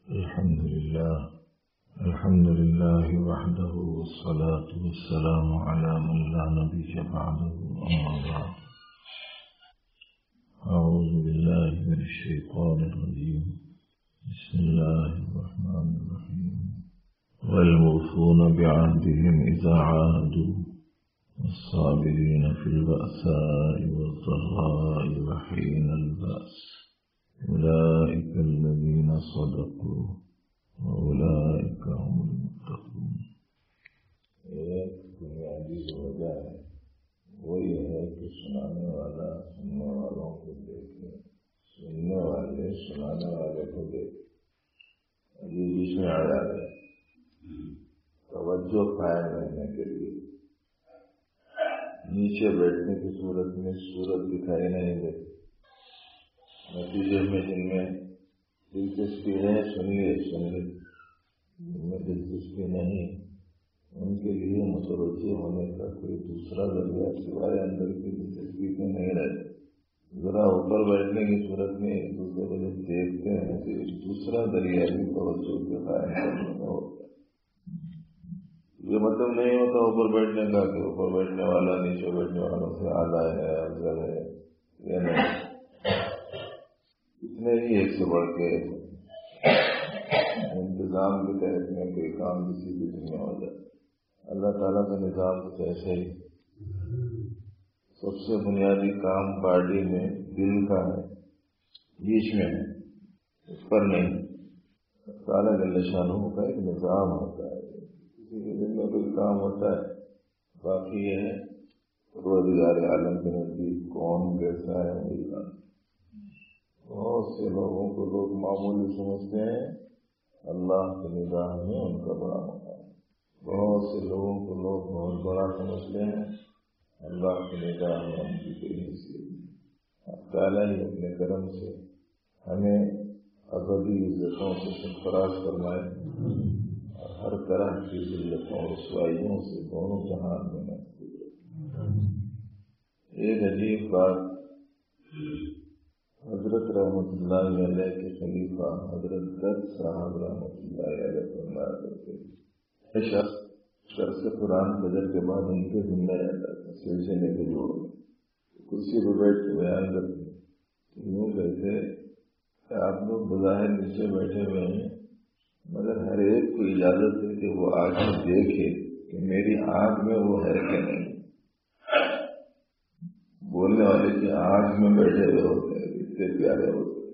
الحمد لله وحده والصلاة والسلام على من لا نبي بعده أما بعد أعوذ بالله من الشيطان الرجيم بسم الله الرحمن الرحيم والموفون بعهدهم إذا عاهدوا والصابرين في البأساء والضراء وحين البأس أولئك الذين صدقوا وأولئك هم المتقون. ایک بنیادی وجہ ہے وہ یہ ہے کہ سنانے والا سننے والوں کو دیکھے، سننے والے سنانے والے کو دیکھے. یہ جس میں آ جاتا ہے توجہ قائم رہنے کے لیے نیچے بیٹھنے کی صورت میں صورت دکھائی نہیں دیتی. نتیجے میں جن میں دلچسپی ہے سن لی، جن میں دلچسپی نہیں ان کے لیے متوجہ ہونے کا کوئی دوسرا ذریعہ سوائے اندر کی دلچسپی کے نہیں رہتا. ذرا اوپر بیٹھنے کی صورت میں ایک دوسرے کو جب دیکھتے ہیں تو ایک دوسرا ذریعہ بھی توجہ کے قائم کرنے کا ہوتا ہے. یہ مطلب نہیں ہوتا اوپر بیٹھنے کا کہ اوپر بیٹھنے والا نیچے بیٹھنے والوں سے اعلیٰ ہے افضل ہے. یہ نہیں، اتنے ہی ایک سے بڑھ کے انتظام کے تحت میں کوئی کام کسی بھی دنیا ہو جائے. اللہ تعالیٰ کا نظام کچھ ایسے ہی سب سے بنیادی کام پارٹی میں دل کا ہے، بیچ میں ہے، اس پر نہیں. تعالیٰ جل شانہ کا ایک نظام ہوتا ہے، کسی کے دل میں کوئی کام ہوتا ہے. باقی یہ ہے روزگار عالم کے نزدیک کون کیسا ہے وہی کام. بہت سے لوگوں کو لوگ معمولی سمجھتے ہیں، اللہ کی نگاہ میں ان کا بڑا مقام. بہت سے لوگوں کو لوگ بہت بڑا سمجھتے ہیں، اللہ کی نگاہ میں ان کی کوئی حیثیت نہیں. تعالیٰ ہی اپنے کرم سے ہمیں ابدی عزتوں سے سرفراز فرمائے اور ہر طرح کی ذلتوں اور رسوائیوں سے دونوں جہان میں محفوظ رکھے. ایک عجیب بات حضرت رحمۃ اللہ علیہ کے خلیفہ حضرت دت صاحب رحمۃ اللہ علیہ فرمایا کرتے تھے. شخص درس قرآن فجر کے بعد ان کے ذمہ رہتا تھا سلسلے کے جوڑ میں کرسی پہ بیٹھ کے بیان کرتے یوں کہتے کہ آپ لوگ بظاہر نیچے بیٹھے ہوئے ہیں مگر ہر ایک کو اجازت ہے کہ وہ آگے دیکھے کہ میری آنکھ میں وہ ہے کہ نہیں. بولنے والے کی آنکھ میں بیٹھے ہوئے ہوتے ہیں، اتنے پیارے ہوتے ہیں.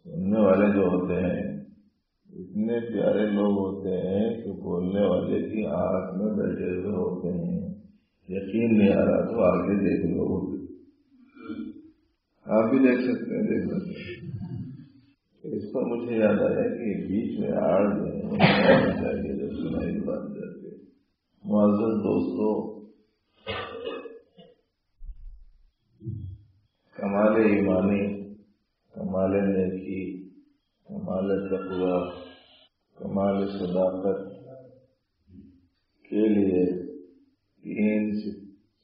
سننے والے جو ہوتے ہیں اتنے پیارے لوگ ہوتے ہیں کہ بولنے والے کی آنکھ میں بیٹھے ہوئے ہوتے ہیں. یقین نہیں آ رہا تو آگے دیکھ لو، آپ بھی دیکھ سکتے ہیں، دیکھ سکتے ہیں. اس پر مجھے یاد آیا کہ بیچ میں آڑ جو چاہیے جب سنائی بات کرتے. معزز دوستو، کمال ایمانی، کمال نیکی، کمال تقوی، کمال صداقت کے لیے 3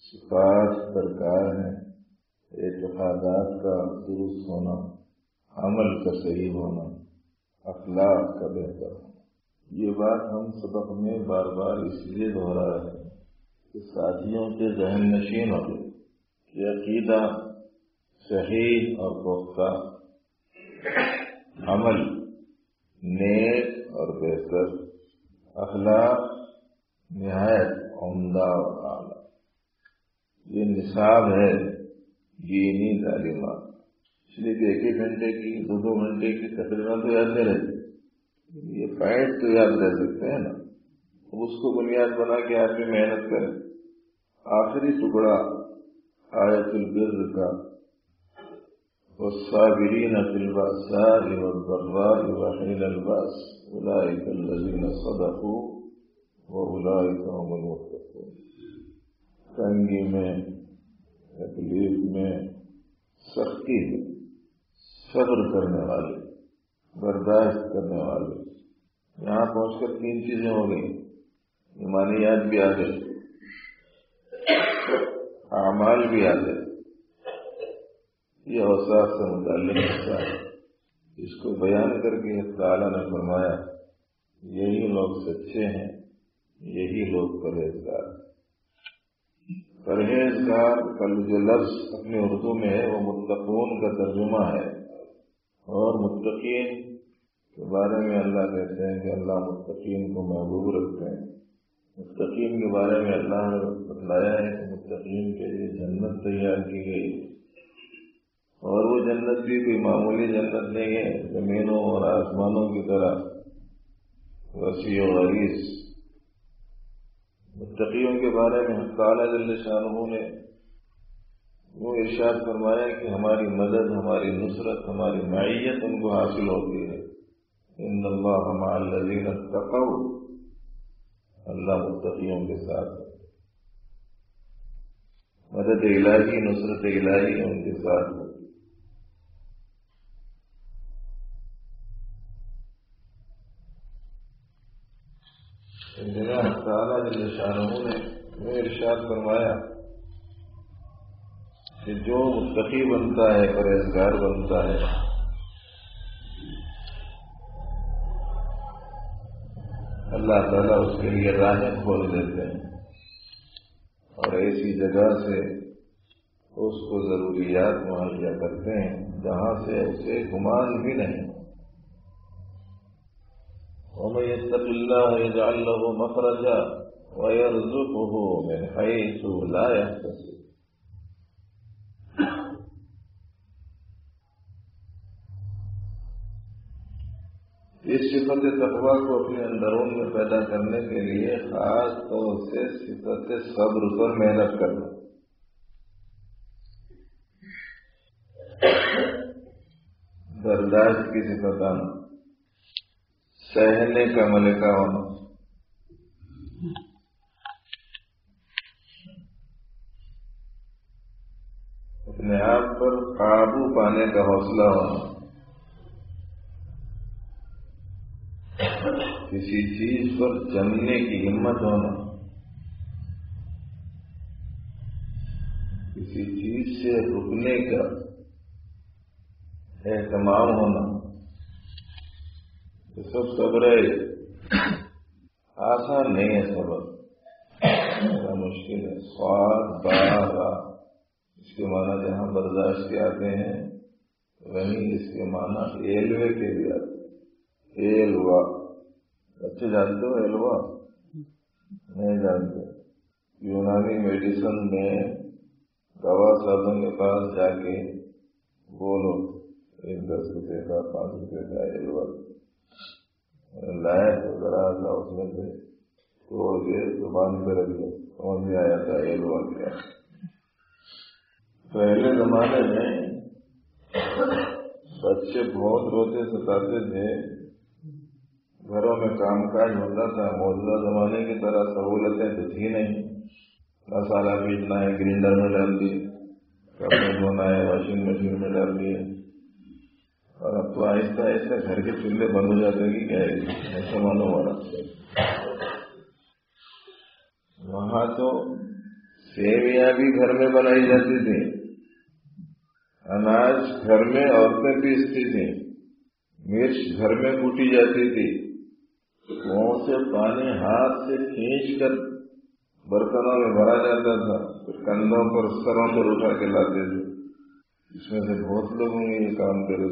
صفات درکار ہیں: اعتقادات کا درست ہونا، عمل کا صحیح ہونا، اخلاق کا بہتر ہونا. یہ بات ہم سبق میں بار بار اس لیے دہرا رہے ہیں کہ ساتھیوں کے ذہن نشین ہو گئے کہ عقیدہ صحیح اور پختہ، عمل نیک اور بہتر، اخلاق نہایت عمدہ اور اعلیٰ. یہ نصاب ہے دینی تعلیمات. اس لیے کہ 1 گھنٹے کی 2 گھنٹے کی تقریباً تو یاد نہیں رہتی، یہ پوائنٹ تو یاد رہ سکتے ہیں نا. اس کو بنیاد بنا کے آدمی محنت کرے. آخری ٹکڑا آیت البر کا والصابرین فی البأساء والضراء وحین البأس اولئک الذین صدقوا واولئک هم المتقون. تنگی میں، تکلیف میں، سختی میں صبر کرنے والے، برداشت کرنے والے. یہاں پہنچ کر 3 چیزیں ہو گئی. ایمانیات بھی آ گئے، اعمال بھی آ گئے. یہ اوصاف سے متعلق حصہ ہے. اس کو بیان کر کے تعالیٰ نے فرمایا یہی لوگ سچے ہیں، یہی لوگ پرہیزگار۔ پرہیزگار کا جو لفظ اپنے اردو میں ہے وہ متقون کا ترجمہ ہے، اور متقین کے بارے میں اللہ کہتے ہیں کہ اللہ متقین کو محبوب رکھتے ہیں۔ متقین کے بارے میں اللہ نے بتلایا ہے کہ متقین کے لیے جنت تیار کی گئی، اور وہ جنت بھی کوئی معمولی جنت نہیں ہے، زمینوں اور آسمانوں کی طرح وسیع و غلیظ۔ متقیوں کے بارے میں تعالیٰ جل شانہ نے وہ ارشاد فرمایا کہ ہماری مدد، ہماری نصرت، ہماری معیت ان کو حاصل ہوتی ہے۔ ان اللہ مع الذین اتقوا، اللہ متقیوں کے ساتھ ہے، مدد الہی، نصرت الہی ان کے ساتھ ہے۔ تعالیٰ جل شانہ نے وہ ارشاد فرمایا کہ جو متقی بنتا ہے، پرہیزگار بنتا ہے، اللہ تعالیٰ اس کے لیے راہیں کھول دیتے ہیں اور ایسی جگہ سے اس کو ضروریات مہیا کرتے ہیں جہاں سے اسے گمان بھی نہیں۔ وَمَن يَتَّقِ اللَّهَ يَجْعَل لَّهُ مَخْرَجًا وَيَرْزُقْهُ مِنْ حَيْثُ لَا يَحْتَسِبُ۔ اس صفت تقویٰ کو اپنے اندرون میں پیدا کرنے کے لیے خاص طور سے صفت صبر پر محنت کرنا۔ برداشت کی صفت آنا، سہنے کا ملکہ ہونا، اپنے آپ پر قابو پانے کا حوصلہ ہونا، کسی چیز پر جمنے کی ہمت ہونا، کسی چیز سے رکنے کا اہتمام ہونا، یہ سب صبر ہے۔ آسان نہیں ہے صبر، بڑا مشکل ہے۔ سواد بارا اس کے معنی جہاں برداشت کے آتے ہیں وہیں اس کے معنی ایلوے کے بھی آتے ہیں۔ ایلوا، بچے جانتے ہو ایلوا؟ نہیں جانتے۔ یونانی میڈیسن میں دوا صاحبوں کے پاس جا کے بولو 10 روپے کا 5 روپے کا ایلوا لایا تو ذرا سا اس میں سے توڑ کے زبان پہ رکھ دو، سمجھ میں آیا تھا ایلوا کیا۔ پہلے زمانے میں بچے بہت روتے ستاتے تھے، گھروں میں کام کاج ہوتا تھا، موجودہ زمانے کی طرح سہولتیں تو تھی نہیں۔ مسالہ پیسنا ہے گرینڈر میں ڈال دیے، کپڑے دھونا ہے واشنگ مشین میں ڈال دیے، اور اب تو آہستہ آہستہ گھر کے چولہے بند ہو جاتے کہ کیا ہے، ایسا معلوم ہو رہا۔ وہاں تو سیویاں بھی گھر میں بنائی جاتی تھی، اناج گھر میں عورتیں پیستی تھیں، مرچ گھر میں کوٹی جاتی تھی، کنویں سے پانی ہاتھ سے کھینچ کر برتنوں میں بھرا جاتا تھا، پھر کندھوں پر سروں پر اٹھا کے لاتے تھے۔ اس میں سے بہت لوگوں نے یہ کام کرے،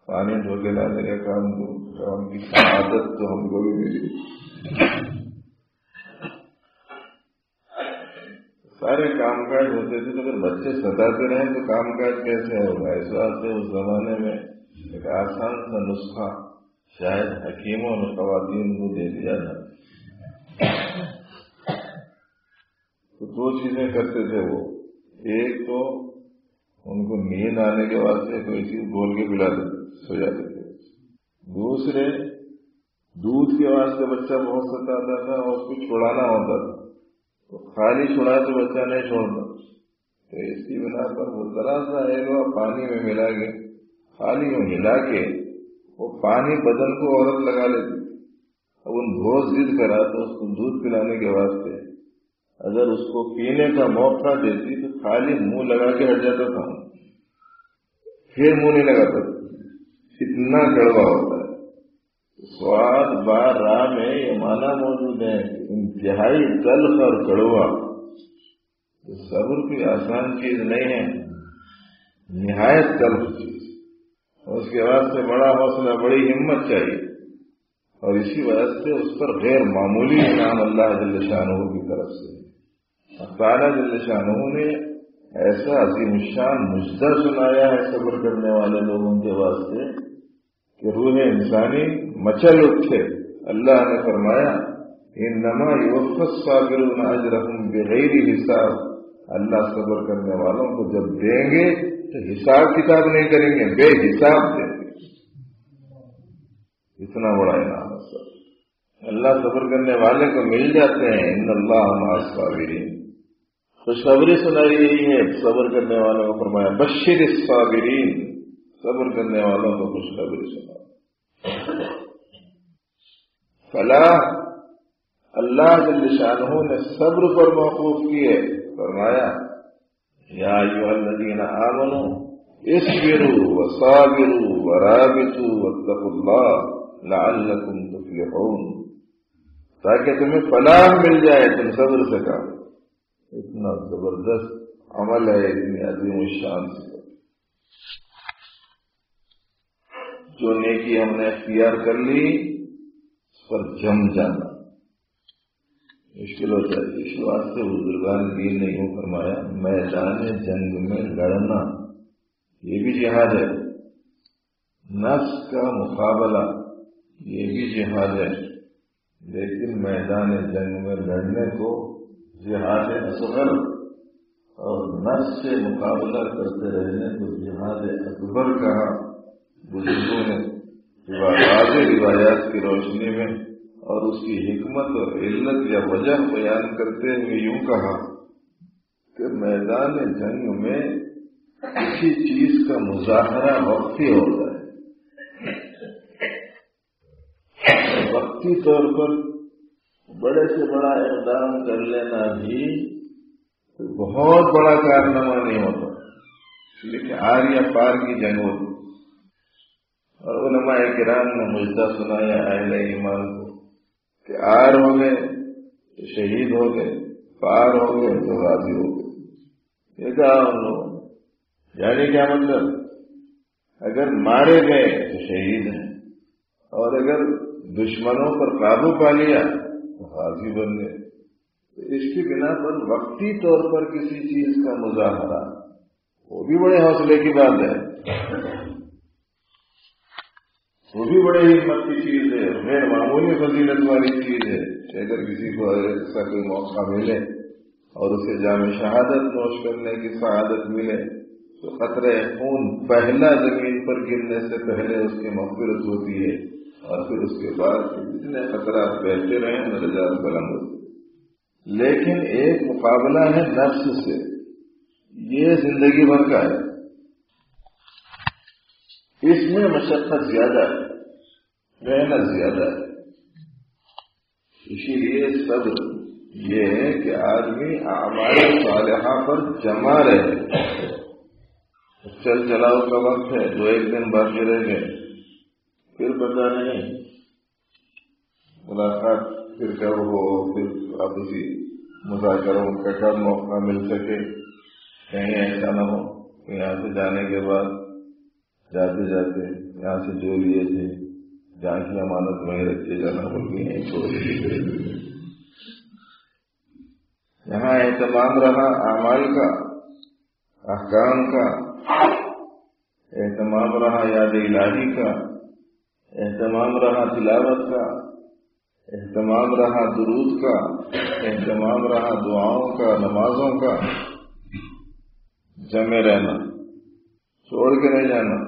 پانی ڈھو کے لانے کا کام کی عادت تو ہم کو بھی ملی۔ سارے کام کاج ہوتے تھے، تو اگر بچے ستاتے رہیں تو کام کاج کیسے ہوگا؟ اس واسطے اس زمانے میں ایک آسان سا نسخہ شاید حکیموں نے خواتین کو دے دیا تھا۔ تو 2 چیزیں کرتے تھے وہ، ایک تو ان کو نیند آنے کے واسطے کوئی چیز بول کے پلا دیتے، سو جاتے تھے۔ دوسرے، دودھ کے واسطے بچہ بہت ستاتا تھا اور اس کو چھڑانا ہوتا تھا، تو خالی چھڑا تو بچہ نہیں چھوڑتا، تو اس کی بنا پر وہ ذرا سا ایلوا پانی میں ملا کے خالی میں ملا کے وہ پانی بدن کو عورت لگا لیتی تھی۔ اب ان بہت ضد کرا تو اس کو دودھ پلانے کے واسطے اگر اس کو پینے کا موقع دیتی تو خالی منہ لگا کے ہٹ جاتا تھا، پھر منہ نہیں لگاتا تھا، کتنا کڑوا ہوتا ہے۔ سواد بار راہ میں یہ معنی موجود ہے، انتہائی تلخ اور کڑوا۔ صبر کوئی آسان چیز نہیں ہے، نہایت تلخ چیز، اور اس کے واسطے بڑا حوصلہ، بڑی ہمت چاہیے، اور اسی وجہ سے اس پر غیر معمولی انعام اللہ جل شانہ کی طرف سے تعالیٰ جل شانہ نے ایسا عظیم الشان مجدہ سنایا ہے صبر کرنے والے لوگوں کے واسطے کہ روح انسانی مچل اٹھے۔ اللہ نے فرمایا انما یوفی الصابرون اجرهم بغیر حساب، اللہ صبر کرنے والوں کو جب دیں گے تو حساب کتاب نہیں کریں گے، بے حساب دیں گے۔ اتنا بڑا انعام ہے صبر، اللہ صبر کرنے والے کو مل جاتے ہیں۔ ان اللہ مع الصابرین، خوشخبری سنائی گئی ہے صبر کرنے والوں کو، فرمایا بشر الصابرین، صبر کرنے والوں کو خوشخبری سنا۔ فلاح اللہ جل شانہ نے صبر پر موقوف کیے، فرمایا یا ایھا الذین آمنوا اصبروا وصابروا ورابطوا واتقوا اللہ لعلکم تفلحون، تاکہ تمہیں فلاح مل جائے، تم صبر سے کام۔ اتنا زبردست عمل ہے، اتنی عظیم الشان سے جو نیکی ہم نے اختیار کر لی اس پر جم جانا مشکل ہوتا ہے۔ اس واسطے بزرگان دین نے یوں فرمایا میدان جنگ میں لڑنا یہ بھی جہاد ہے، نفس کا مقابلہ یہ بھی جہاد ہے، لیکن میدان جنگ میں لڑنے کو جہاد اصغر اور نفس سے مقابلہ کرتے رہنے کو جہاد اکبر کہا بزرگوں نے واضح روایات کی روشنی میں، اور اس کی حکمت اور علت یا وجہ بیان کرتے ہوئے یوں کہا کہ میدان جنگ میں کسی چیز کا مظاہرہ وقتی ہوتا ہے، وقتی طور پر بڑے سے بڑا اقدام کر لینا بھی بہت بڑا کارنامہ نہیں ہوتا، لیکن آر یا پار کی جنگ ہوتی۔ اور علماء کرام نے مجدہ سنایا اہل ایمان کو کہ آر ہو گئے تو شہید ہو گئے، پار ہو گئے تو غازی ہو گئے۔ یہ کہا ہم لوگ، یعنی کیا مطلب؟ اگر مارے گئے تو شہید ہیں، اور اگر دشمنوں پر قابو پا لیا تو غازی بن گئے۔ تو اس کی بنا پر وقتی طور پر کسی چیز کا مظاہرہ وہ بھی بڑے حوصلے کی بات ہے، وہ بھی بڑے ہمت کی چیز ہے، غیر معمولی فضیلت والی چیز ہے کہ اگر کسی کو ایسا کوئی موقع ملے اور اسے جامع شہادت نوش کرنے کی سعادت ملے تو قطرہ خون پہلا زمین پر گرنے سے پہلے اس کی مغفرت ہوتی ہے، اور پھر اس کے بعد جتنے خطرات بہتے رہیں درجات بلند ہوتے۔ لیکن ایک مقابلہ ہے نفس سے، یہ زندگی بھر کا ہے، اس میں مشقت زیادہ ہے، محنت زیادہ ہے۔ اسی لیے صبر یہ ہے کہ آدمی اعمال صالحہ پر جمع رہے۔ چل چلاؤ کا وقت ہے، جو ایک دن باقی رہ گئے، پھر پتہ نہیں ملاقات پھر کب ہو، پھر آپسی مذاکروں کا کب موقع مل سکے۔ کہیں ایسا نہ ہو کہ یہاں سے جانے کے بعد جاتے جاتے یہاں سے جو لیے تھے جہاں کی امانت وہیں رکھے جانا بلکہ نہیں چھوڑ دیے۔ یہاں اہتمام رہا اعمال کا، احکام کا، اہتمام رہا یاد الہی کا، اہتمام رہا تلاوت کا، اہتمام رہا درود کا، اہتمام رہا دعاؤں کا، نمازوں کا۔ جمع رہنا، چھوڑ کے نہیں جانا۔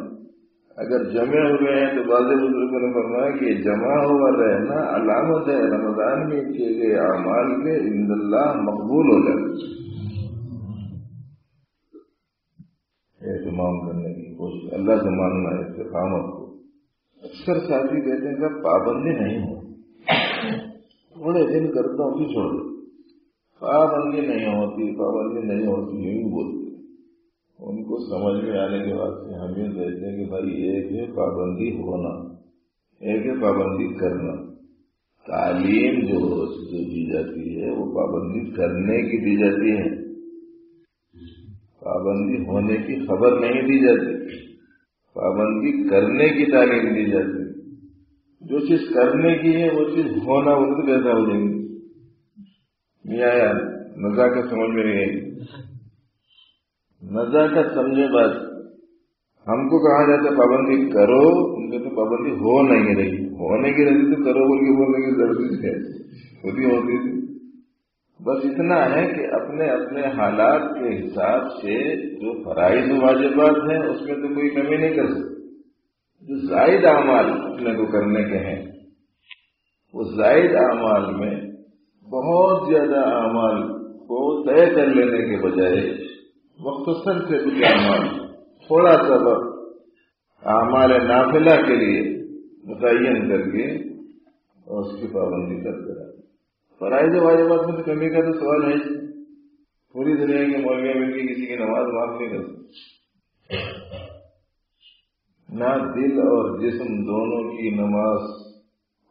اگر جمع ہوئے ہیں تو بعض بزرگوں نے فرمایا کہ جمع ہوا رہنا علامت ہے رمضان میں کیے گئے اعمال کے عند اللہ مقبول ہو جاتے۔ اہتمام کرنے کی کوشش، اللہ سے ماننا، استقامت کو۔ اکثر ساتھی کہتے ہیں کہ پابندی نہیں ہو، تھوڑے دن کرتا ہوں پھر چھوڑ دو۔ پابندی نہیں ہوتی، پابندی نہیں ہوتی، یوں بولتے ان کو سمجھ میں آنے کے بعد سے ہم یہ کہتے ہیں کہ بھائی ایک ہے پابندی ہونا، ایک ہے پابندی کرنا۔ تعلیم جو دی جاتی ہے وہ پابندی کرنے کی دی جاتی ہے، پابندی ہونے کی خبر نہیں دی جاتی، پابندی کرنے کی تعلیم دی جاتی ہے۔ جو چیز کرنے کی ہے وہ چیز ہونا وہ تو کیسا ہو جائے گی؟ نہیں آیا؟ نزاکت سمجھ میں نہیں آئی؟ نزاکت سمجھے بات، ہم کو کہا جاتا ہے پابندی کرو، ان کے تو پابندی ہو نہیں رہی، ہونے کی رہتی تو کرو بول کے بولنے کی ضرورت ہے ہوتی تھی۔ بس اتنا ہے کہ اپنے اپنے حالات کے حساب سے جو فرائض و واجبات ہیں اس میں تو کوئی کمی نہیں کر سکتے۔ جو زائد اعمال اپنے کو کرنے کے ہیں وہ زائد اعمال میں بہت زیادہ اعمال کو طے کر لینے کے بجائے مختصر سے کچھ اعمال، تھوڑا سا وقت اعمال نافلہ کے لیے متعین کر کے اور اس کی پابندی کرتے رہے۔ فرائض و واجبات میں تو کمی کا تو سوال ہے، پوری دنیا کے مولوی مل کے کسی کی نماز معاف نہیں کر سکتے، نہ دل اور جسم دونوں کی نماز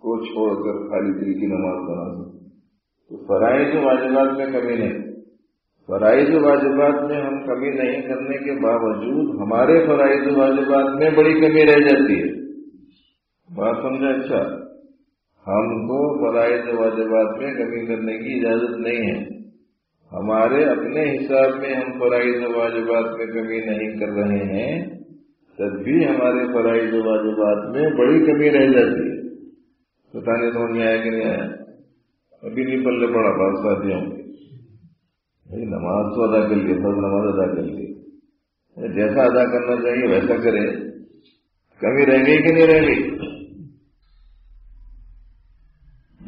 کو چھوڑ کر خالی دل کی نماز بنا سکتے۔ تو فرائض و واجبات میں کمی نہیں، فرائض و واجبات میں ہم کمی نہیں کرنے کے باوجود ہمارے فرائض و واجبات میں بڑی کمی رہ جاتی ہے۔ بات سمجھا؟ اچھا، ہم کو فرائض و واجبات میں کمی کرنے کی اجازت نہیں ہے، ہمارے اپنے حساب میں ہم فرائض و واجبات میں کمی نہیں کر رہے ہیں، تب بھی ہمارے فرائض و واجبات میں بڑی کمی رہ جاتی ہے۔ پتہ نہیں سمجھ میں آیا کہ نہیں آیا؟ ابھی نہیں پلے پڑا بات ساتھیوں کے، بھائی نماز تو ادا کر لیے، فرض نماز ادا کر لی، جیسا ادا کرنا چاہیے ویسا کرے، کمی رہ گئی کہ نہیں رہ گئی؟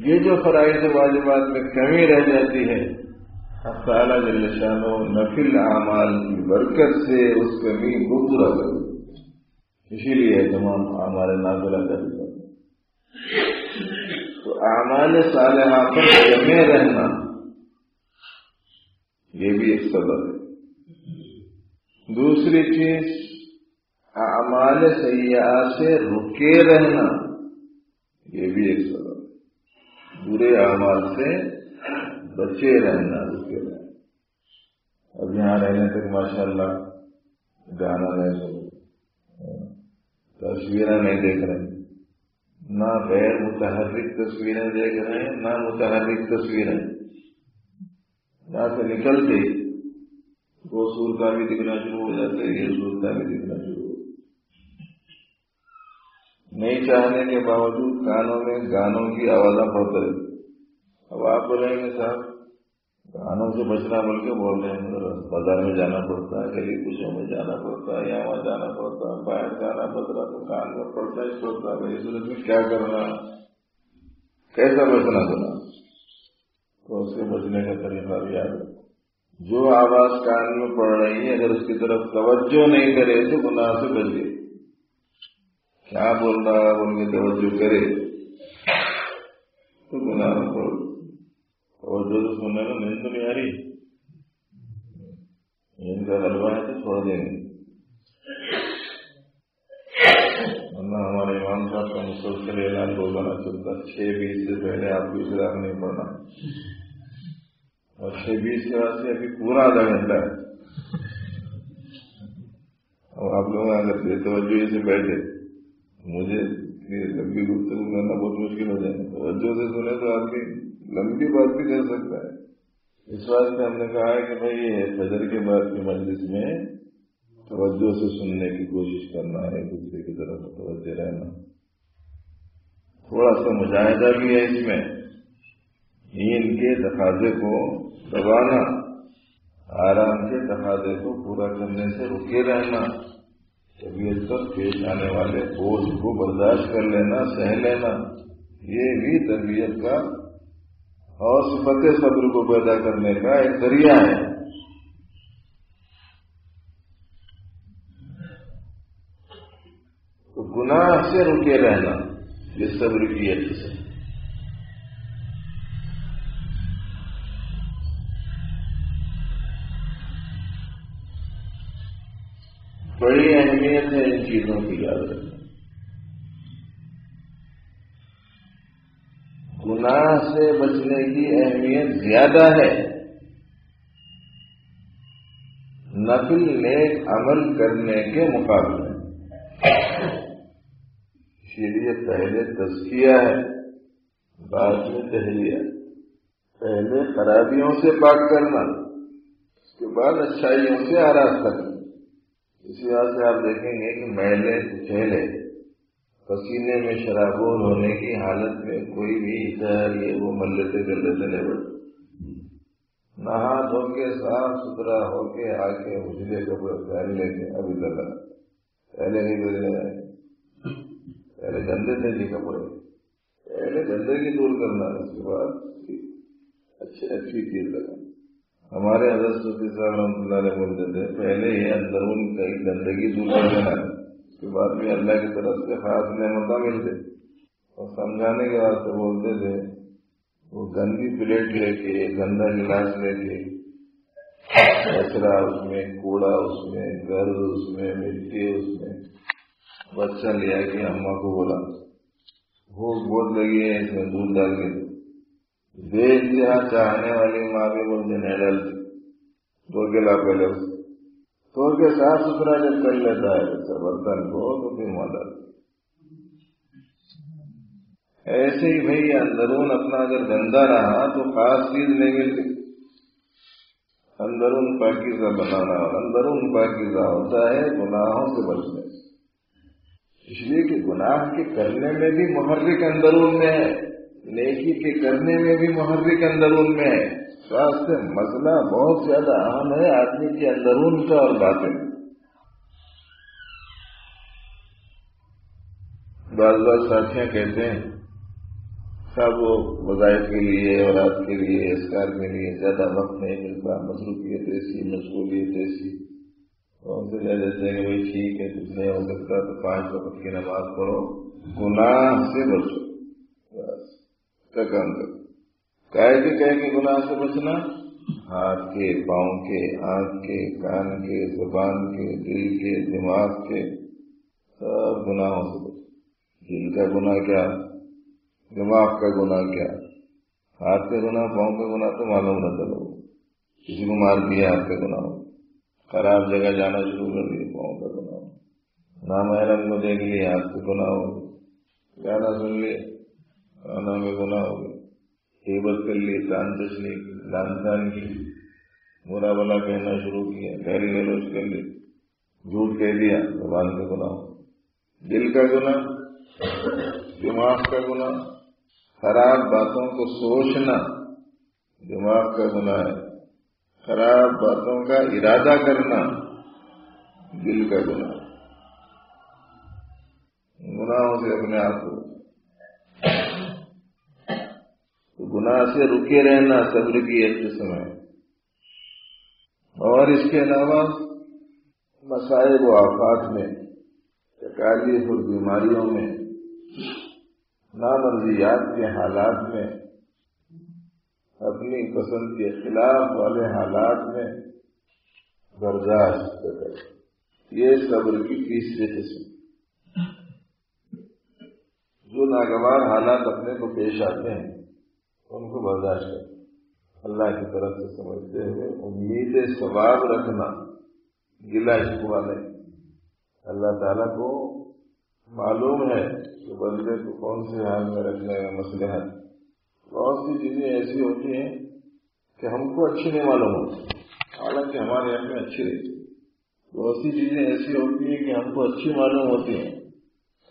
یہ جو فرائض و واجبات میں کمی رہ جاتی ہے، اللہ تعالیٰ جل شانہ نفل اعمال کی برکت سے اس کمی کو پورا کرے، اسی لیے تمام اعمال نافلہ کرتے ہیں۔ تو اعمال صالحہ پر جمے رہنا یہ بھی ایک سبب ہے۔ دوسری چیز اعمال سیئہ سے رکے رہنا، یہ بھی ایک سبب ہے۔ برے اعمال سے بچے رہنا، رکے رہنا۔ اب یہاں رہنے تک ماشاءاللہ گانا نہیں سن، تصویریں نہیں دیکھ رہے، نہ غیر متحرک تصویریں دیکھ رہے ہیں نہ متحرک تصویریں، یہاں سے نکلتے وہ سور کا بھی دکھنا شروع ہو جاتا ہے، یہ سور کا بھی دکھنا شروع ہو جاتا ہے۔ نہیں چاہنے کے باوجود کانوں میں گانوں کی آوازیں پڑتے رہتی۔ اب آپ بولیں گے صاحب گانوں سے بچنا بول کے بول رہے ہیں، بازار میں جانا پڑتا ہے، گلی کوچوں میں جانا پڑتا ہے، یہاں جانا پڑتا ہے، باہر جانا پڑتا تو کان میں پڑتا ہی پڑتا ہے، اس صورت میں کیا کرنا، کیسا بچنا کرنا؟ تو اس سے بچنے کا طریقہ بھی یاد ہے۔ جو آواز کان میں پڑ رہی ہے اگر اس کی طرف توجہ نہیں کرے تو گناہ سے بچ گئے۔ کیا بول رہا ہے بول کے توجہ کرے تو گناہ میں پڑ گئے۔ اور جو سننے میں نیند تو نہیں آ رہی، ان کا غلبہ ہے تو چھوڑ دیں گے، ورنہ ہمارے امام صاحب کا مسلسل اعلان روزانہ چلتا 6:20 سے پہلے آپ کو اشراق نہیں پڑھنا، اور 6:20 کے بعد سے ابھی پورا آدھا گھنٹہ ہے۔ اور آپ لوگ اگر بے توجہ سے بیٹھے، مجھے لمبی گفتگو کرنا بہت مشکل ہو جائے، توجہ سے سنے تو آدمی لمبی بات بھی کر سکتا ہے۔ اس واسطے ہم نے کہا ہے کہ بھائی فجر کے بعد کی مجلس میں توجہ سے سننے کی کوشش کرنا ہے، ایک دوسرے کی طرف متوجہ رہنا، تھوڑا سا مجاہدہ بھی ہے اس میں، ان کے تقاضے کو دبانا، آرام کے تقاضے کو پورا کرنے سے رکے رہنا، طبیعت پر پیش آنے والے بوجھ کو برداشت کر لینا، سہ لینا، یہ بھی طبیعت کا اور صفت صبر کو پیدا کرنے کا ایک ذریعہ ہے۔ تو گناہ سے رکے رہنا یہ صبر کی ایک قسم۔ بڑی اہمیت ہے ان چیزوں کی یاد رکھنا. گناہ سے بچنے کی اہمیت زیادہ ہے نفل نیک عمل کرنے کے مقابلے. شریعت پہلے تزکیہ ہے بعد میں تحلیہ. پہلے خرابیوں سے پاک کرنا اس کے بعد اچھائیوں سے آراستہ کرنا. اسی وجہ سے آپ دیکھیں گے کہ میلے کچیلے پسینے میں شرابور ہونے کی حالت میں کوئی بھی یہ وہ ملتے کر لیتے نہیں بڑھتے. نہا دھو کے صاف ستھرا ہو کے آ کے اجلے کپڑے پہن لے کے ابھی لگا پہلے نہیں بدلے گئے. پہلے گندے تھے جی کپڑے. پہلے گندگی دور کرنا اس کے بعد اچھی چیز لگا. ہمارے حضرت صوفی صاحب رحمۃ اللہ علیہ بولتے تھے پہلے یہ اندرون کی گندگی دور کر دینا اس کے بعد بھی اللہ کی طرف سے خاص نعمتیں ملتے. اور سمجھانے کے واسطے بولتے تھے وہ گندی پلیٹ لے کے گندا گلاس لے کے کچرا اس میں کوڑا اس میں گرد اس میں مٹی اس میں بچہ لیا کہ اماں کو بولا بھوک بہت لگی ہے اس میں دودھ ڈال کے بے انتہا چاہنے والی ماں بھی بولتے نہیں ڈالتی دھو کے لا پہلے دھو کے صاف ستھرا جب کر لیتا ہے برتن کو تو پھر ماں ڈالتی. ایسے ہی بھائی اندرون اپنا اگر گندا رہا تو خاص چیز نہیں ملتی. اندرون پاکیزہ بنانا اور اندرون پاکیزہ ہوتا ہے گناہوں سے بچنے. اس لیے کہ گناہ کے کرنے میں بھی محرک اندرون میں ہے نیکی کے کرنے میں بھی محرک اندرون میں ہے. واسطے مسئلہ بہت زیادہ اہم ہے آدمی کے اندرون کا اور باطن. بعض ساتھیاں کہتے ہیں سب وہ وظائف کے لیے اور آپ کے لیے اسکار کے لیے زیادہ وقت نہیں ملتا مصروفیت ایسی مشغولیت ایسی ان سے کہہ دیتے ہیں کہ بھائی ٹھیک ہے کچھ نہیں ہو سکتا تو 5 وقت کی نماز پڑھو گناہ سے بچو بس کا کام کرو. کہہ کے گناہ سے بچنا ہاتھ کے پاؤں کے آنکھ کے کان کے زبان کے دل کے دماغ کے سب گناہوں سے بچو. دل کا گناہ کیا دماغ کا گناہ کیا ہاتھ کا گناہ پاؤں کا گناہ تو معلوم نہ چلو کسی کو مار دیا ہاتھ کا گناہ ہو خراب جگہ جانا شروع کر دیا پاؤں کا گناہ ہو نامحرم کو دیکھ لیا ہاتھ کا گناہ ہو گانا سن لیے کانوں میں گناہ ہو گیا. غیبت کر لی کان تشنی لان تان کی برا بلا کہنا شروع کیا گالی گلوچ کر لی جھوٹ کہہ دیا زبان کا گناہ ہو. دل کا گناہ دماغ کا گناہ خراب باتوں کو سوچنا دماغ کا گناہ ہے. خراب باتوں کا ارادہ کرنا دل کا گناہ. گناہوں سے اپنے آپ کو تو گناہ سے رکے رہنا صبر کی ایک قسم ہے. اور اس کے علاوہ مصائب و آفات میں تکالیف اور بیماریوں میں نامرضیات کے حالات میں اپنی پسند کے خلاف والے حالات میں برداشت کرے. یہ صبر کی تیسری قسم. جو ناگوار حالات اپنے کو پیش آتے ہیں ان کو برداشت کرے اللہ کی طرف سے سمجھتے ہوئے امید ثواب رکھنا گلہ شکوہ نہیں. اللہ تعالیٰ کو معلوم ہے کہ بندے کو کون سے حال میں رکھنے میں مصلحت. بہت سی چیزیں ایسی ہوتی ہیں کہ ہم کو اچھی نہیں معلوم ہوتی حالانکہ ہمارے یہاں میں اچھی رہتی. بہت سی چیزیں ایسی ہوتی ہیں کہ ہم کو اچھی معلوم ہوتی ہیں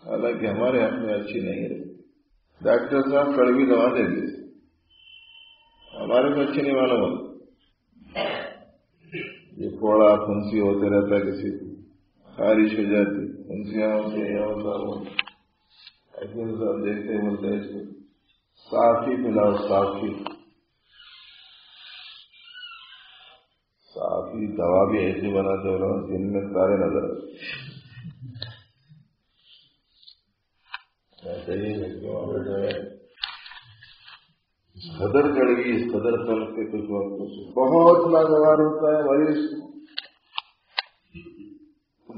حالانکہ ہمارے یہاں میں اچھی نہیں رہتی. ڈاکٹر صاحب کڑوی دوا دے دیتے ہمارے کو اچھی نہیں معلوم ہوتی. یہ پھوڑا پھنسی ہوتے رہتا ہے کسی کو خارش ہو جاتی پھنسیاں ہوتی ہیں ہوتا وہ حکیم صاحب دیکھتے بولتے ہیں اس کو صافی پلاؤ صافی دوا بھی ایسی بناتے ہو جن میں تارے نظر ایسے ہی قدر کڑوی اس قدر فرق کے کچھ وقت بہت ناگوار ہوتا ہے مریض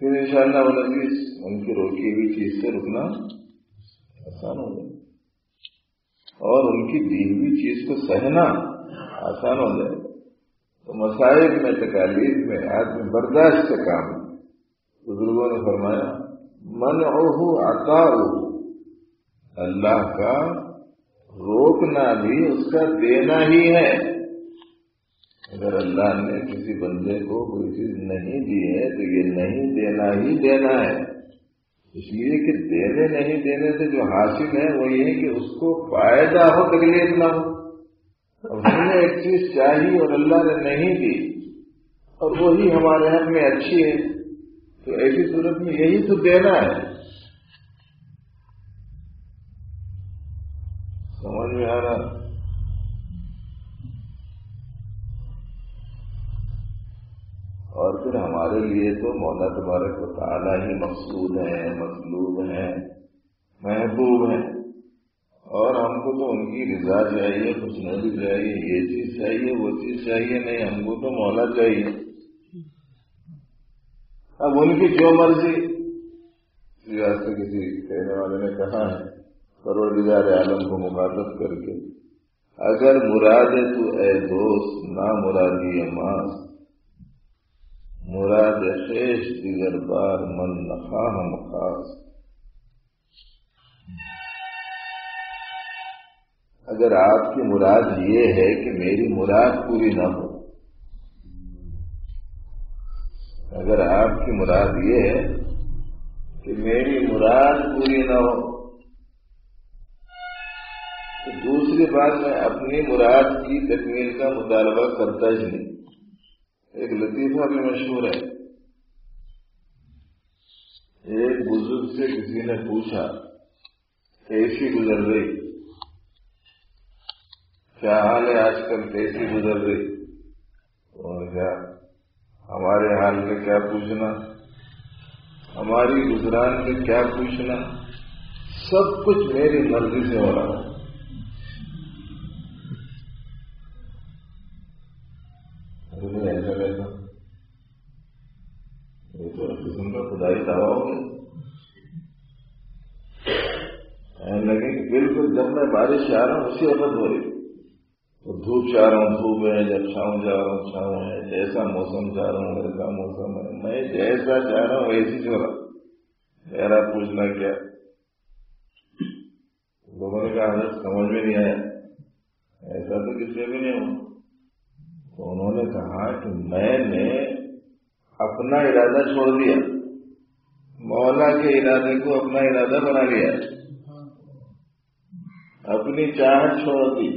پھر انشاءاللہ والعزیز ان کی روکی ہوئی چیز سے رکنا آسان ہو جائے اور ان کی دی ہوئی چیز کو سہنا آسان ہو جائے. تو مصائب میں تکالیف میں آدمی برداشت سے کام. بزرگوں نے فرمایا منعہ عطاؤہ، اللہ کا روکنا بھی اس کا دینا ہی ہے. اگر اللہ نے کسی بندے کو کوئی چیز نہیں دی ہے تو یہ نہیں دینا ہی دینا ہے. اس لیے کہ دینے نہیں دینے سے جو حاصل ہے وہ یہ کہ اس کو فائدہ ہو، تکلیف نہ ہو. اب ہم نے ایک چیز چاہی اور اللہ نے نہیں دی اور وہی ہمارے حق میں اچھی ہے، تو ایسی صورت میں یہی تو دینا ہے. سمجھ میں آ رہا؟ اور پھر ہمارے لیے تو مولا تبارک و تعالیٰ ہی مقصود ہیں، مطلوب ہیں، محبوب ہیں، اور ہم کو تو ان کی رضا چاہیے، خوشنودی بھی چاہیے، یہ چیز چاہیے، وہ چیز چاہیے نہیں، ہم کو تو مولا چاہیے. اب ان کی جو مرضی. سے کسی کہنے والے نے کہا ہے پروردگار عالم کو مخاطب کر کے، اگر مراد تو اے دوست نہ مرادی ماس، مراد خیش دیگر بار من نخواہ خاص. اگر آپ کی مراد یہ ہے کہ میری مراد پوری نہ ہو، اگر آپ کی مراد یہ ہے کہ میری مراد پوری نہ ہو، تو دوسری بات میں اپنی مراد کی تکمیل کا مطالبہ کرتا ہی نہیں. ایک لطیفہ بھی مشہور ہے. ایک بزرگ سے کسی نے پوچھا کیسی گزر رہی، کیا حال ہے آج کل، کیسی گزر رہی؟ اور کیا ہمارے حال کا کیا پوچھنا، ہماری گزران کا کیا پوچھنا، سب کچھ میری مرضی سے ہو رہا ہے. ایسا کیسا؟ یہ تو قسم کا خدائی دعویٰ ہو گیا. لگے کہ بالکل جب میں بارش چاہ رہا ہوں اسی وقت ہو رہی، تو دھوپ چاہ رہا ہوں دھوپ ہے، جب چھاؤں جا رہا ہوں چھاؤں ہے، جیسا موسم چاہ رہا ہوں ویسا موسم ہے، میں جیسا چاہ رہا ہوں ویسی ہو رہا. میرا پوچھنا کیا؟ لوگوں نے کہا حضرت سمجھ میں نہیں آیا، ایسا تو کسی بھی نہیں ہو. تو انہوں نے کہا کہ میں نے اپنا ارادہ چھوڑ دیا، مولا کے ارادے کو اپنا ارادہ بنا لیا. اپنی چاہت چھوڑ دی،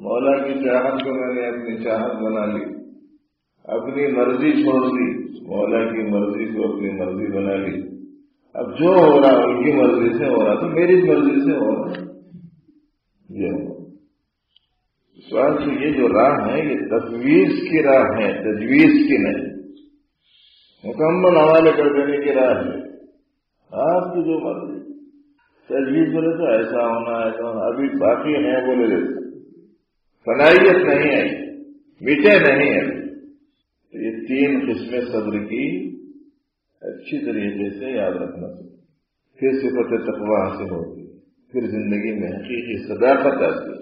مولا کی چاہت کو میں نے اپنی چاہت بنا لی. اپنی مرضی چھوڑ دی، مولا کی مرضی کو اپنی مرضی بنا لی. اب جو ہو رہا ان کی مرضی سے ہو رہا تو میری مرضی سے ہو رہا. یہ سوال سے یہ جو راہ ہے یہ تجویز کی راہ ہے، تجویز کی نہیں. مکمل حوالے کر دینے کی راہ ہے. آپ کی جو مرضی، تجویز بولے تو ایسا ہونا ایسا ہونا، ابھی باقی ہیں بولے دیتے، فنائیت نہیں ہے، میٹھے نہیں ہے. تو یہ تین قسمیں صبر کی اچھی طریقے سے یاد رکھنا چاہیے. پھر صفت تقویٰ حاصل ہوتی، پھر زندگی میں حقیقی صداقت آتی،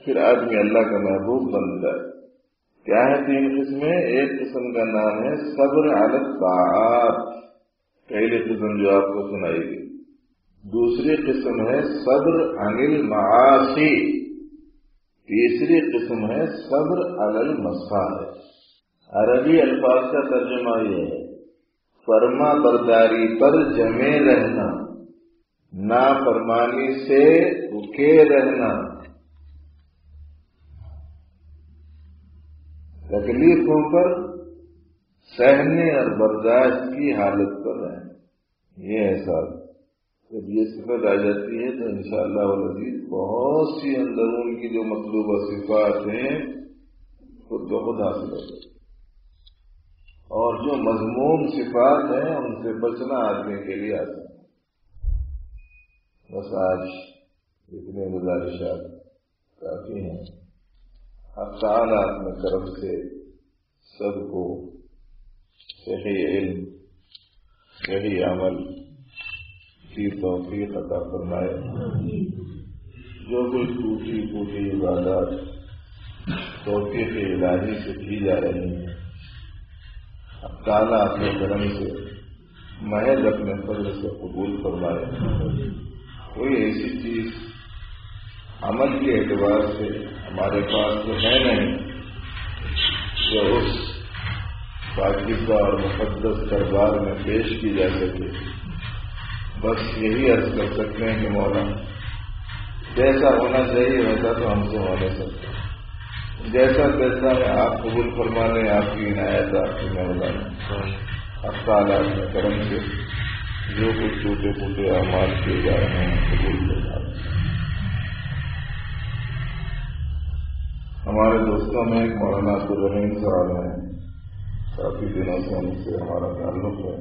پھر آدمی اللہ کا محبوب بنتا ہے. کیا ہے تین قسمیں؟ ایک قسم کا نام ہے صبر علی الطاعات، پہلی قسم جو آپ کو سنائی گئی. دوسری قسم ہے صبر عن المعاصی، تیسری قسم ہے صبر علی المصائب. عربی الفاظ کا ترجمہ یہ ہے فرما برداری پر جمے رہنا، نافرمانی سے رکے رہنا، تکلیفوں پر سہنے اور برداشت کی حالت پر رہنا. یہ احساس جب یہ صفت آ جاتی ہے تو انشاءاللہ والعزیز بہت سی اندرون کی جو مطلوبہ صفات ہیں خود بخود حاصل ہو جاتی. اور جو مذموم صفات ہیں ان سے بچنا آدمی کے لیے آسان. بس آج اتنے گزارشات کافی ہیں. اب تعالیٰ اپنے کرم سے سب کو صحیح علم، صحیح عمل کی توفیق عطا فرمائے. جو کچھ ٹوٹی پھوٹی عبادات توفیق الہی سے کی جا رہی ہیں، اب تعالیٰ اپنے کرم سے محض اپنے فضل سے قبول فرمائے. کوئی ایسی چیز عمل کے اعتبار سے ہمارے پاس تو ہے نہیں جو اس پاکیزہ اور مقدس دربار میں پیش کی جا سکے. بس یہی عرض کر سکتے ہیں کہ مولا جیسا ہونا چاہیے ویسا تو ہم سے ہو نہیں سکتا. جیسا تیسا ہے آپ قبول فرما لیں، آپ کی عنایت، آپ کی مہربانی. اب تعالیٰ اپنے کرم سے جو کچھ ٹوٹے پھوٹے اعمال کیے جا رہے ہیں قبول فرما لیں. ہمارے دوستوں میں ایک مولانا عبدالرحیم صاحب ہیں، کافی دنوں سے ان سے ہمارا تعلق ہے.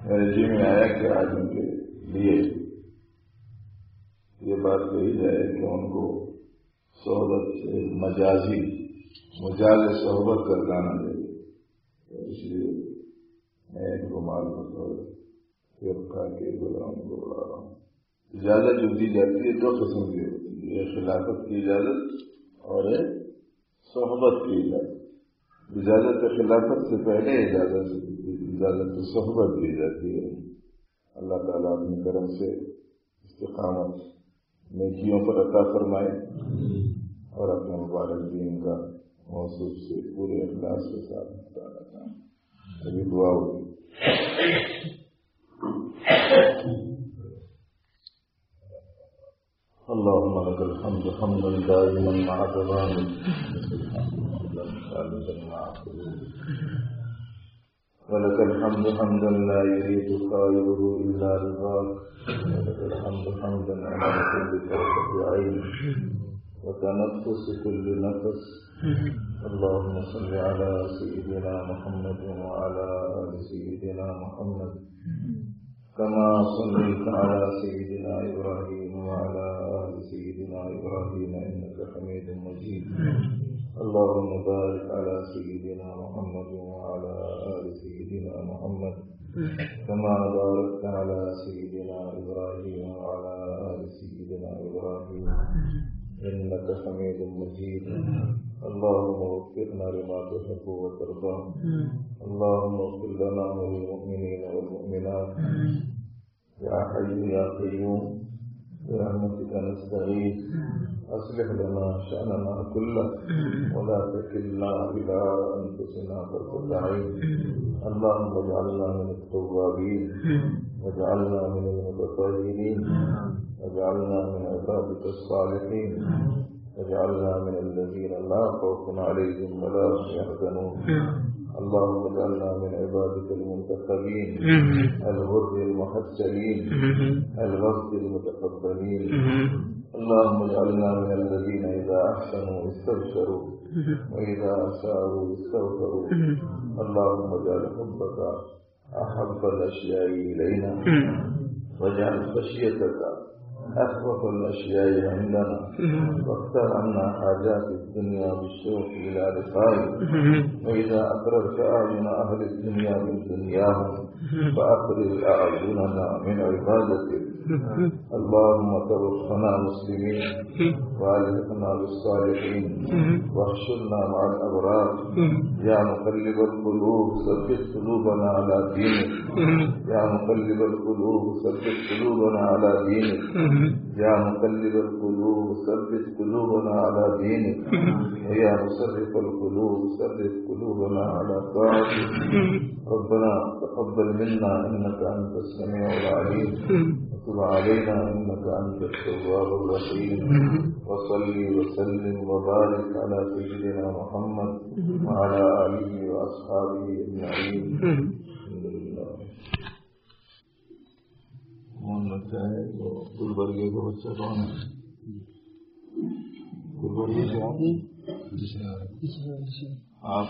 میرے جی میں آیا کہ آج ان کے لیے یہ بات کہی جائے کہ ان کو صحبت سے مجاز صحبت کا گانا دے. اس لیے میں ایک رومال بطور فرقہ کے غلام کو بڑھا رہا ہوں. اجازت جو دی جاتی ہے دو قسم کی ہوتی ہے، ایک خلافت کی اجازت اور ایک صحبت کی اجازت. اجازت خلافت سے پہلے اجازت صحبت دی جاتی ہے. اللہ تعالیٰ اپنے کرم سے استقامت نیکیوں پر عطا فرمائے اور اپنے مبارک دین کا موصوف سے پورے اخلاص کے ساتھ بتانا. ابھی دعا ہوگی. اللهم لك الحمد حمدا دائما مع دوامك ولك الحمد حمدا لا يريد قائله إلا رضاك. ولك الحمد حمدا على كل طرفة عين وتنفس كل نفس. اللهم صل على سيدنا محمد وعلى آل سيدنا محمد كما صليت على سيدنا إبراهيم وعلى آل سيدنا إبراهيم إنك حميد مجيد. اللهم بارك على سيدنا محمد وعلى آل سيدنا محمد كما باركت على سيدنا إبراهيم وعلى آل سيدنا إبراهيم إنك حميد مجيد. اللهم وفقنا لما تحب وترضى. اللهم اغفر لنا وللمؤمنين والمؤمنات. يا حي يا قيوم برحمتك نستغيث. أصلح لنا شأننا كله ولا تكلنا إلى أنفسنا طرفة عين. اللهم اجعلنا من التوابين واجعلنا من المتطهرين واجعلنا من عبادك الصالحين واجعلنا من الذين لا خوف عليهم ولا هم يحزنون. اللهم اجعلنا من عبادك المنتخبين الغر المحجلين الغفر المتقبلين. اللهم اجعلنا من الذين إذا أحسنوا استبشروا وإذا أساءوا استغفروا. اللهم اجعل حبك أحب الأشياء إلينا واجعل خشيتك أخوف الأشياء عندنا واختر عنا حاجات الدنيا بالشوق إلى لقائك. وإذا أقررت أعين أهل الدنيا من دنياهم فأقرر أعيننا من عبادتك. اللهم توفنا مسلمين وألحقنا بالصالحين واحشرنا مع الأبرار. يا مقلب القلوب ثبت قلوبنا على دينك. يا مقلب القلوب ثبت قلوبنا على دينك. يا مقلب القلوب ثبت قلوبنا على دينك. ويا مصرف القلوب ثبت قلوبنا على طاعتك. ربنا تقبل منا إنك أنت السميع العليم وتب علينا إنك أنت التواب الرحيم. وصلي وسلم وبارك على سيدنا محمد وعلى آله وأصحابه أجمعين. من لگتا ہے وہ گلبرگے کا بچہ کون ہے؟ گلبرگے سے آپ